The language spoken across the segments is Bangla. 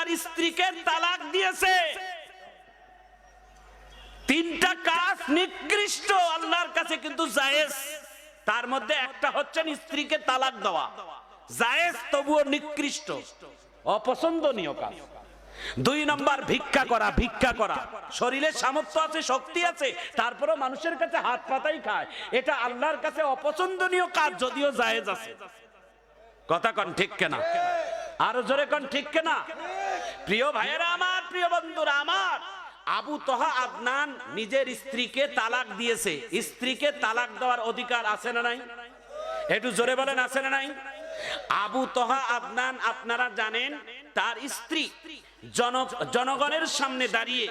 তার স্ত্রীকে তালাক দিয়েছে। তিনটা কাজ নিকৃষ্ট, আল্লাহর কাছে কিন্তু জায়েজ। তার মধ্যে একটা হচ্ছে স্ত্রীকে তালাক দেওয়া, জায়েজ তবুও নিকৃষ্ট, অপছন্দনীয় কাজ। 2 নম্বর ভিক্ষা করা। ভিক্ষা করা, শরীরে সামর্থ্য আছে, শক্তি আছে, তারপরও মানুষের কাছে হাত পাতাই খায়, এটা আল্লাহর কাছে অপছন্দনীয় কাজ, যদিও জায়েজ আছে। কথা কন ঠিক কিনা? আরো জোরে কন ঠিক কিনা? প্রিয় ভাইয়েরা আমার, প্রিয় বন্ধুরা আমার, আবু তহা আদনান নিজের স্ত্রীকে তালাক দিয়েছে। স্ত্রীকে তালাক দেওয়ার অধিকার আছে না নাই? একটু জোরে বলেন, আছে না নাই? আবু তহা আদনান, আপনারা জানেন, তার স্ত্রী জনগণের সামনে দাঁড়িয়ে,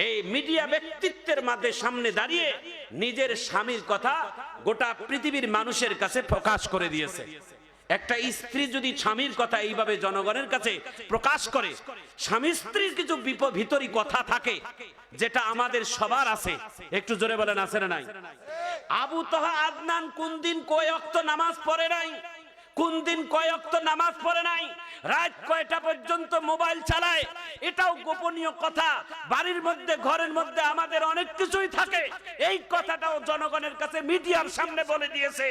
এই মিডিয়া ব্যক্তিত্বের মাঝে সামনে দাঁড়িয়ে নিজের স্বামীর কথা গোটা পৃথিবীর মানুষের কাছে প্রকাশ করে দিয়েছে। একটা স্ত্রী যদি স্বামীর কথা এইভাবে জনগণের কাছে প্রকাশ করে, স্বামী স্ত্রীর কিছু ভিতরি কথা থাকে যেটা আমাদের সবার আছে, একটু জোরে বলেন আছে না নাই? আবু তহা আদনান কোন দিন কয় ওয়াক্ত নামাজ পড়ে নাই, কোন দিন কয় ওয়াক্ত নামাজ পড়ে নাই, রাত কয়টা পর্যন্ত মোবাইল চালায়, এটাও গোপনীয় কথা। বাড়ির মধ্যে, ঘরের মধ্যে আমাদের অনেক কিছুই থাকে, এই কথাটাও জনগণের কাছে মিডিয়ার সামনে বলে দিয়েছে।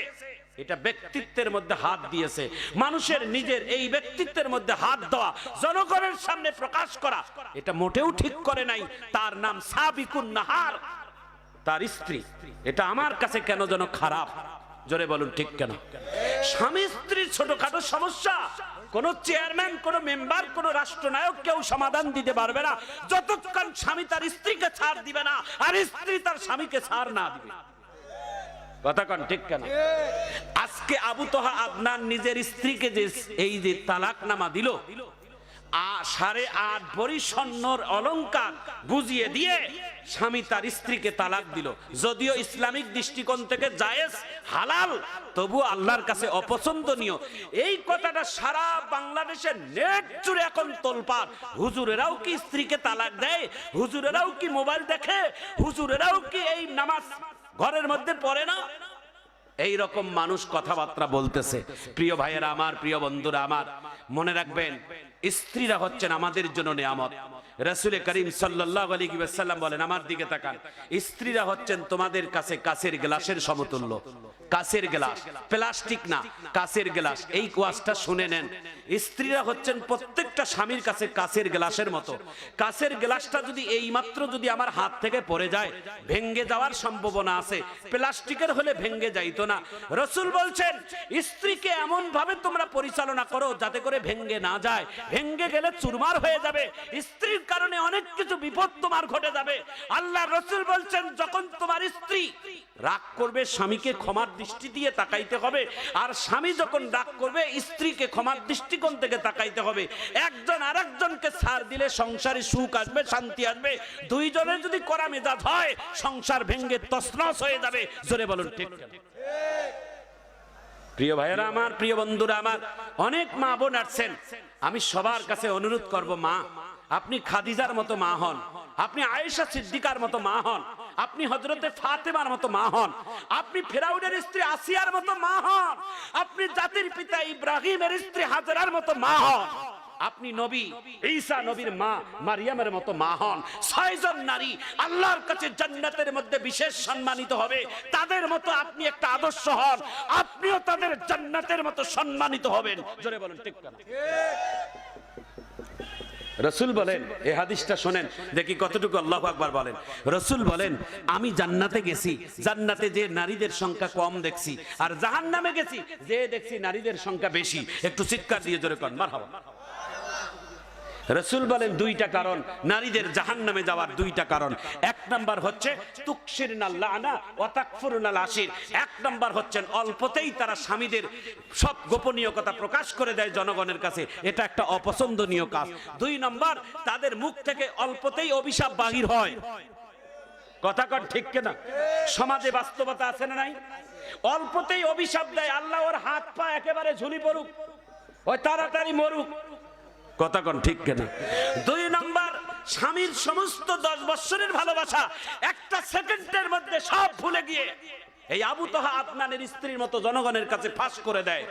এটা ব্যক্তিত্বের মধ্যে হাত দিয়েছে। মানুষের নিজের এই ব্যক্তিত্বের মধ্যে হাত দেওয়া, জনগণের সামনে প্রকাশ করা, এটা মোটেও ঠিক করে নাই। তার নাম সাবিকুন নাহার, তার স্ত্রী। এটা আমার কাছে কেন যেন খারাপ, জোরে বলুন ঠিক কেন? স্বামী স্ত্রীর ছোটখাটো সমস্যা কোন চেয়ারম্যান, কোন মেম্বার, কোন রাষ্ট্রনায়ক কেউ সমাধান দিতে পারবে না, যতক্ষণ স্বামী তার স্ত্রীকে ছাড় দিবে না আর স্ত্রী তার স্বামীকে ছাড় না দিবে। কথা কন ঠিক কেন? আজকে আবু তহা আদনান নিজের স্ত্রীকে যে এই যে তালাকনামা দিল, 8.5 ভরি স্বর্ণর অলংকার বুঝিয়ে দিয়ে স্বামী তার স্ত্রীকে তালাক দিল। যদিও ইসলামিক দৃষ্টিকোণ থেকে জায়েজ, হালাল, তবু আল্লাহর কাছে অপছন্দনীয়। এই কথাটা সারা বাংলাদেশের নেট জুড়ে এখন তোলপাড়। হুজুরেরাও কি স্ত্রীকে তালাক দেয়? হুজুরেরাও কি মোবাইল দেখে? হুজুরেরাও কি এই নামাজ ঘরের মধ্যে পড়ে না? এই রকম মানুষ কথাবার্তা বলতেছে। প্রিয় ভাইয়েরা আমার, প্রিয় বন্ধুরা আমার, মনে রাখবেন, স্ত্রীরা হচ্ছেন আমাদের জন্য নিয়ামত। রাসূল করিম সাল্লাল্লাহু আলাইহি ওয়াসাল্লাম বলেন, আমার দিকে তাকান, স্ত্রীরা হচ্ছেন তোমাদের কাছে কাচের গ্লাসের সমতুল্য। কাচের গ্লাস, প্লাস্টিক না, কাচের গ্লাস। এই ওয়াজটা শুনে নেন। স্ত্রীরা হচ্ছেন প্রত্যেকটা স্বামীর কাছে কাচের গ্লাসের মতো। কাচের গ্লাসটা যদি এইমাত্র যদি আমার হাত থেকে পড়ে যায়, ভেঙে যাওয়ার সম্ভাবনা আছে। প্লাস্টিকের হলে ভেঙে যাইতো না। রাসূল বলছেন, স্ত্রীকে এমন ভাবে তোমরা পরিচালনা করো যাতে করে ভেঙে না যায়। ভেঙে গেলে চুরমার হয়ে যাবে, স্ত্রীর কারণে অনেক কিছু বিপদ তোমার ঘটে যাবে। আল্লাহ রাসূল বলছেন, যখন তোমার স্ত্রী রাগ করবে, স্বামীকে ক্ষমার দৃষ্টি দিয়ে তাকাইতে হবে। আর স্বামী যখন রাগ করবে, স্ত্রীকে ক্ষমার দৃষ্টিকোণ থেকে তাকাইতে হবে। একজন আরেকজনকে ছাড় দিলে সংসারে সুখ আসবে, শান্তি আসবে। দুইজনের যদি কড়া মেজাজ হয়, সংসার ভেঙে তছনছ হয়ে যাবে। জোরে বলুন ঠিক ঠিক? প্রিয় ভাইয়েরা আমার, প্রিয় বন্ধুরা আমার, অনেক মা বোন আসছেন। আমি সবার কাছে অনুরোধ করব, মা, আপনি খাদিজার মতো মা হন, আপনি আয়েশা সিদ্দিকার মতো মা হন, আপনি হযরতে ফাতেমার মতো মা হন, আপনি ফেরাউনের স্ত্রী আসিয়ার মতো মা হন, আপনি জাতির পিতা ইব্রাহিমের স্ত্রী হাজরার মতো মা হন, আপনি নবী ঈসা নবীর মা মারিয়ামের মতো মা হন। 6 জন নারী আল্লাহর কাছে জান্নাতের মধ্যে বিশেষ সম্মানিত হবে। তাদের মতো আপনি একটা আদর্শ হন, আপনিও তাদের জান্নাতের মতো সম্মানিত হবেন। জোরে বলুন ঠিক না? রাসূল বলেন, এই হাদিসটা শুনেন, দেখি কতটুকু আল্লাহু আকবার বলেন। রাসূল বলেন, আমি জান্নাতে গেছি, জান্নাতে যে নারীদের সংখ্যা কম দেখছি, আর জাহান্নামে গেছি, যে দেখছি নারীদের সংখ্যা বেশি। একটু চিৎকার দিয়ে জোরে কোন মারহাবা। রাসূল বলেন, 2টা কারণ নারীদের জাহান্নামে যাওয়ার। 2টা কারণ। 1 নাম্বার হচ্ছে তুকসিরনাল লানা ওয়া তাকফুরুনাল আশির। 1 নাম্বার হচ্ছেন অল্পতেই তারা স্বামীদের সব গোপনীয় কথা প্রকাশ করে দেয় জনগণের কাছে, এটা একটা অপছন্দনীয় কাজ। 2 নাম্বার, তাদের মুখ থেকে অল্পতেই অভিশাপ বাহির হয়। কথা কন ঠিক কিনা? সমাজে বাস্তবতা আছে না নাই? অল্পতেই অভিশাপ দেয়, আল্লাহ ওর হাত পা একেবারে ঝুলি পড়ুক, ওই তাড়াতাড়ি মরুক। কথা কন ঠিক কিনা? 2 নাম্বার, স্বামীর সমস্ত 10 বছরের ভালোবাসা একটা সেকেন্ডের মধ্যে সব ভুলে গিয়ে এই আবু তহা আদনানের স্ত্রীর মতো জনগণের কাছে ফাঁস করে দেয়।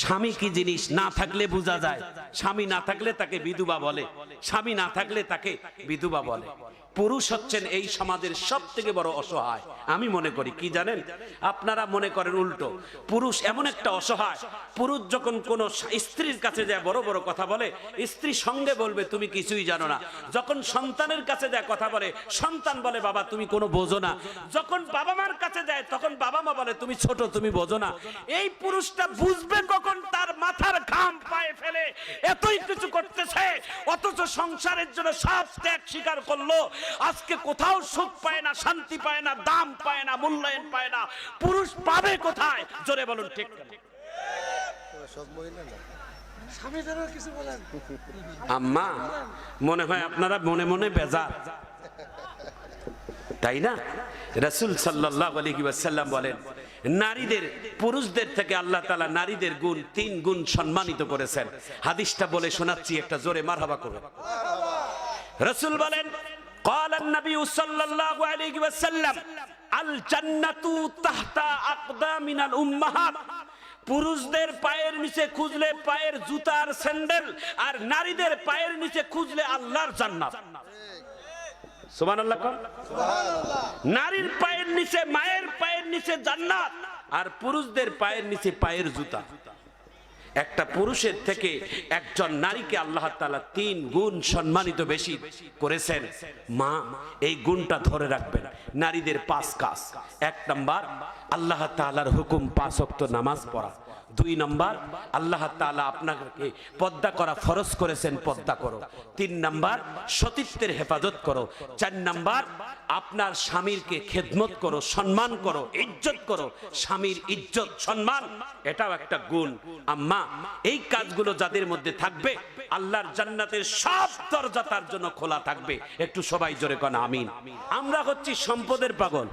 স্বামী কি জিনিস না থাকলে বোঝা যায়। স্বামী না থাকলে তাকে বিধবা বলে, স্বামী না থাকলে তাকে বিধবা বলে। পুরুষ হচ্ছেন এই সমাজের সব থেকে বড় অসহায়। আমি মনে করি কি জানেন, আপনারা মনে করেন উল্টো। পুরুষ এমন একটা অসহায়, পুরুষ যখন কোন স্ত্রীর কাছে যায় বড় বড় কথা বলে, স্ত্রী সঙ্গে বলবে তুমি কিছুই জানো না। যখন সন্তানের কাছে যায় কথা বলে, সন্তান বলে বাবা তুমি কোনো বোঝো না। যখন বাবা মার কাছে যায় তখন বাবা মা বলে তুমি ছোট, তুমি বোঝো না। এই পুরুষটা বুঝবে কখন তার মাথার ঘাম পায়ে ফেলে এতই কিছু করতেছে, অথচ সংসারের জন্য সব ত্যাগ স্বীকার করলো, আজকে কোথাও সুখ পায় না, শান্তি পায় না, দাম পায় না, মূল্যায়ন পায় না। পুরুষ পাবে কোথায়? জোরে বলুন ঠিক না? আম্মা মনে হয় আপনারা মনে মনে বেজার, তাই না? রাসূল সাল্লাল্লাহু আলাইহি ওয়াসাল্লাম বলেন নারীদের পুরুষদের থেকে আল্লাহ তাআলা নারীদের গুণ 3 গুণ সম্মানিত করেছেন। হাদিসটা বলে শোনাচ্ছি, একটা জোরে মারহাবা করুন। রাসূল বলেন قال النبي صلى الله عليه وسلم الجنة تحت أقدام الأمهات। পুরুষদের পায়ের নিচে খুঁজলে পায়ের জুতার স্যান্ডেল, আর নারীদের পায়ের নিচে খুঁজলে আল্লাহর জান্নাত। সুবহানাল্লাহ। সুবহানাল্লাহ। নারীর পায়ের নিচে, মায়ের পায়ের নিচে জান্নাত, আর পুরুষদের পায়ের নিচে পায়ের জুতা। একটা পুরুষের থেকে একজন নারীকে আল্লাহ তাআলা 3 গুণ সম্মানিত বেশি করেছেন। মা এই গুণটা ধরে রাখবেন। নারীদের 5 কাজ। 1 নাম্বার আল্লাহ তাআলার হুকুম 5 ওয়াক্ত নামাজ পড়া। 2 নাম্বার আল্লাহ তাআলা আপনাকে পর্দা করা ফরজ করেছেন, পর্দা করো। 3 নাম্বার সতীত্বের হেফাজত করো। 4 নাম্বার আপনার স্বামীরকে খেদমত করো, সম্মান করো, ইজ্জত করো। স্বামীর ইজ্জত সম্মান এটাও একটা গুণ। আম্মা এই কাজগুলো যাদের মধ্যে থাকবে আল্লাহর জান্নাতের সব দরজা তার জন্য খোলা থাকবে। একটু সবাই জোরে কোন আমিন। আমরা হচ্ছি সম্পদের পাগল,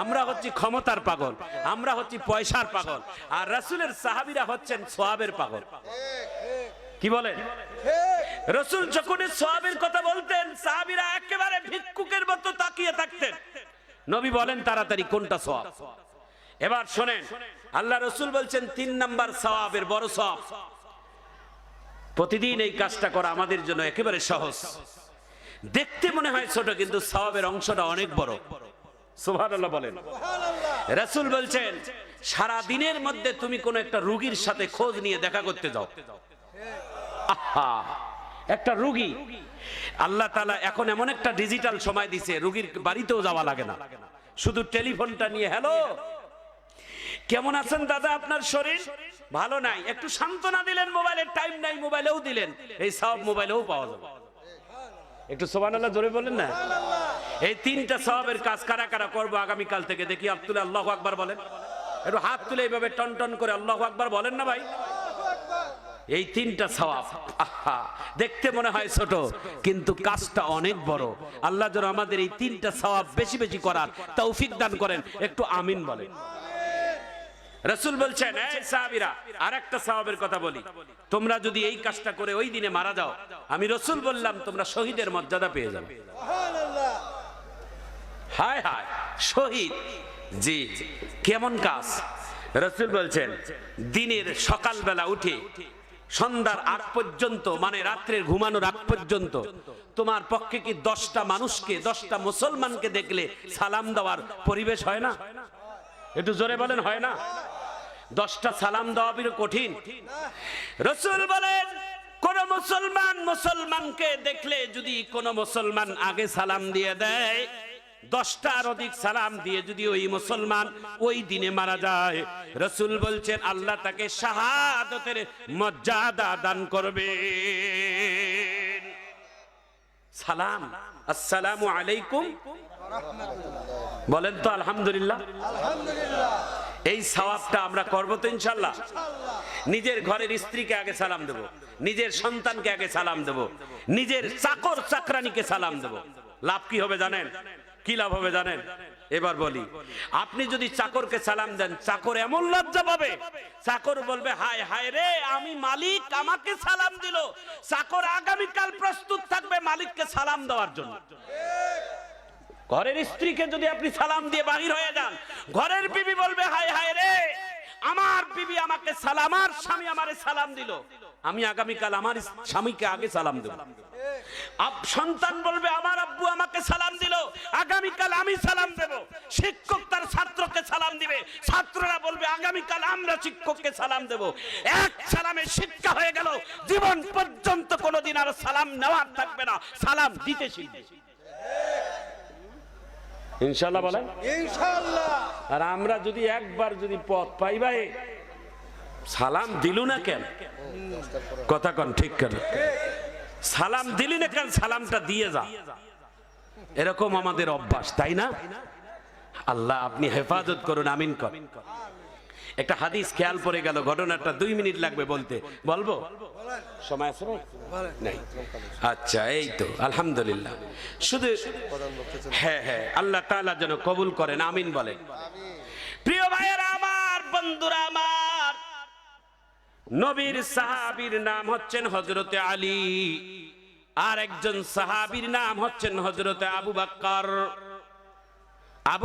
আমরা হচ্ছি ক্ষমতার পাগল, আমরা হচ্ছি পয়সার পাগল, আর রাসূলের সাহাবীরা হচ্ছেন সওয়াবের পাগল। কি বলেন? রাসূল যখন সওয়াবের কথা বলতেন সাহাবীরা একেবারে ভিক্ষুকের মতো তাকিয়ে থাকতেন। নবী বলেন তাড়াতাড়ি কোনটা সওয়াব। এবার শুনেন, আল্লাহ রাসূল বলছেন 3 নাম্বার সওয়াবের বড় সওয়াব। প্রতিদিন এই কাজটা করা আমাদের জন্য একেবারে সহজ। দেখতে মনে হয় ছোট, কিন্তু সওয়াবের অংশটা অনেক বড়। সুবহানাল্লাহ বলেন। রাসূল বলছেন সারা দিনের মধ্যে তুমি কোন একটা রোগীর সাথে খোঁজ নিয়ে দেখা করতে যাও। আহা, একটা রোগী আল্লাহ তাআলা এখন এমন একটা ডিজিটাল সময় দিয়েছে, রোগীর বাড়িতেও যাওয়া লাগে না, শুধু টেলিফোনটা নিয়ে হ্যালো কেমন আছেন দাদা, আপনার শরীর ভালো নাই, একটু সান্ত্বনা দিলেন, মোবাইলের টাইম নাই মোবাইলেও দিলেন, এই সব মোবাইলেও পাওয়া যাবে। একটু সুবহানাল্লাহ জোরে বলেন না। এই 3টা সওয়াবের কাজ কারা কারা করবো আগামীকাল থেকে দেখি। হাত তুলে আল্লাহু আকবার বলেন, একটু হাত তুলে এইভাবে টন টন করে আল্লাহু আকবার বলেন না ভাই। এই 3টা সওয়াব, আহা দেখতে মনে হয় ছোট, কিন্তু কাজটা অনেক বড়। আল্লাহ যেন আমাদের এই 3টা সওয়াব বেশি বেশি করার তৌফিক দান করেন। একটু আমিন বলেন। রাসূল বলছেন এই সাহাবীরা আরেকটা সওয়াবের কথা বলি, তোমরা যদি এই কাজটা করে ওই দিনে মারা যাও, আমি রাসূল বললাম তোমরা শহীদের মর্যাদা পেয়ে যাবে। সুবহানাল্লাহ। হায় হায়, শহীদ, জি কেমন কাজ? রাসূল বলছেন দিনের সকালবেলা উঠে সন্ধ্যার আগ পর্যন্ত, মানে রাত্রের ঘুমানোর আগ পর্যন্ত তোমার পক্ষে কি 10টা মানুষকে, 10টা মুসলমানকে দেখলে সালাম দেওয়ার পরিবেশ হয় না? একটু জোরে বলেন হয় না? 10টা সালাম দেওয়া বড় কঠিন। রাসূল বলেন কোন মুসলমানকে দেখলে যদি কোন মুসলমান আগে সালাম দিয়ে দেয়, 10টার অধিক সালাম দিয়ে যদি ওই মুসলমান ওই দিনে মারা যায়, রাসূল বলছেন আল্লাহ তাকে শাহাদাতের মর্যাদা দান করবে। সালাম, আসসালামু আলাইকুম বলেন তো আলহামদুলিল্লাহ। আলহামদুলিল্লাহ। এই সওয়াবটা আমরা করব তো ইনশাআল্লাহ। নিজের ঘরের স্ত্রীকে আগে সালাম দেব, নিজের সন্তানকে আগে সালাম দেব, নিজের চাকর চাকরানিকে সালাম দেব। লাভ কি হবে জানেন? কি লাভ হবে জানেন? এবার বলি, আপনি যদি চাকরকে সালাম দেন, চাকর এমন লজ্জা পাবে, চাকর বলবে হায় হায় রে, আমি মালিক, আমাকে সালাম দিল। চাকর আগামীকাল প্রস্তুত থাকবে মালিককে সালাম দেওয়ার জন্য। ঘরের স্ত্রীকে যদি আপনি সালাম দিয়ে বাহির হয়ে যান, ঘরের বিবি বলবে হায় হায় রে, আমার বিবি আমাকে সালাম, আর স্বামী আমারে সালাম দিল, আমি আগামীকাল আমার স্বামীকে আগে সালাম দেব। সন্তান বলবে আমার আব্বু আমাকে সালাম দিল, আগামীকাল আমি সালাম দেব। শিক্ষক তার ছাত্রকে সালাম দিবে, ছাত্ররা বলবে আগামীকাল আমরা শিক্ষককে সালাম দেব। এক সালামে শিক্ষা হয়ে গেল, জীবন পর্যন্ত কোনোদিন আর সালাম নেওয়ার থাকবে না, সালাম দিতে শিখবে। ইনশাআল্লাহ বলেন ইনশাআল্লাহ। আর আমরা যদি একবার যদি পথ পাই ভাই, সালাম দিলু না কেন, কথা কন ঠিক কেন, সালাম দিলি না কেন, সালামটা দিয়ে যা, এরকম আমাদের অভ্যাস, তাই না? আল্লাহ আপনি হেফাজত করুন, আমিন কর। একটা হাদিস খেয়াল পড়ে গেল, ঘটনাটা 2 মিনিট লাগবে বলতে, বলবো সময় আছে নাই? আচ্ছা, এই তো আলহামদুলিল্লাহ। শুধু হ্যাঁ হ্যাঁ, আল্লাহ তাআলা যেন কবুল করেন, আমিন বলেন। প্রিয় ভাইয়েরা আমার, বন্ধুরা আমার, নবীর সাহাবীর নাম হচ্ছেন হযরতে আলী, আর একজন সাহাবীর নাম হচ্ছেন হযরতে আবু বকর। আবু